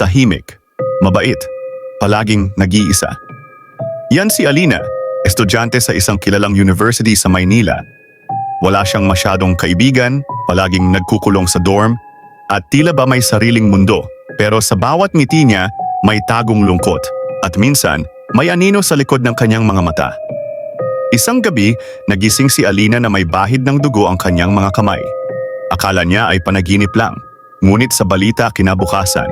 tahimik, mabait, palaging nag-iisa. Yan si Alina, estudyante sa isang kilalang university sa Maynila. Wala siyang masyadong kaibigan, palaging nagkukulong sa dorm, at tila ba may sariling mundo. Pero sa bawat ngiti niya, may tagong lungkot. At minsan, may anino sa likod ng kanyang mga mata. Isang gabi, nagising si Alina na may bahid ng dugo ang kanyang mga kamay. Akala niya ay panaginip lang, ngunit sa balita kinabukasan.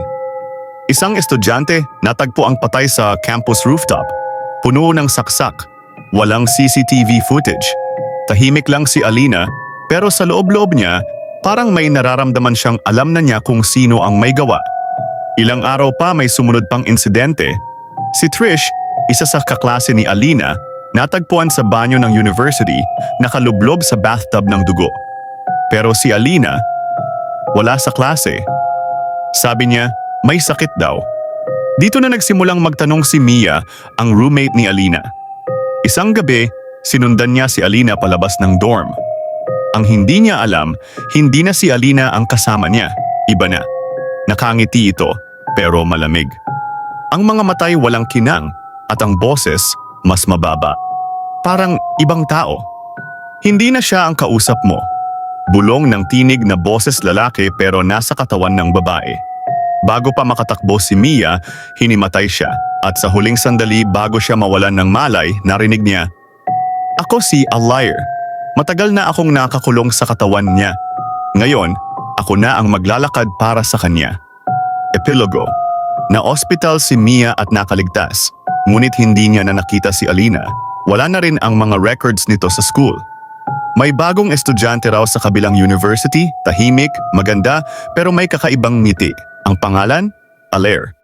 Isang estudyante natagpo ang patay sa campus rooftop. Puno ng saksak, walang CCTV footage. Tahimik lang si Alina, pero sa loob-loob niya, parang may nararamdaman siyang alam na niya kung sino ang may gawa. Ilang araw pa may sumunod pang insidente. Si Trish, isa sa kaklase ni Alina, natagpuan sa banyo ng university, nakalublob sa bathtub ng dugo. Pero si Alina, wala sa klase. Sabi niya, may sakit daw. Dito na nagsimulang magtanong si Mia, ang roommate ni Alina. Isang gabi, sinundan niya si Alina palabas ng dorm. Ang hindi niya alam, hindi na si Alina ang kasama niya. Iba na. Nakangiti ito, pero malamig. Ang mga matay walang kinang at ang boses mas mababa. Parang ibang tao. Hindi na siya ang kausap mo. Bulong ng tinig na boses lalaki pero nasa katawan ng babae. Bago pa makatakbo si Mia, hinimatay siya. At sa huling sandali bago siya mawalan ng malay, narinig niya, "Ako si Alair. Matagal na akong nakakulong sa katawan niya. Ngayon, ako na ang maglalakad para sa kanya." Epilogo. Na-ospital si Mia at nakaligtas. Ngunit hindi niya na nakita si Alina. Wala na rin ang mga records nito sa school. May bagong estudyante raw sa kabilang university, tahimik, maganda, pero may kakaibang ngiti. Ang pangalan? Alair.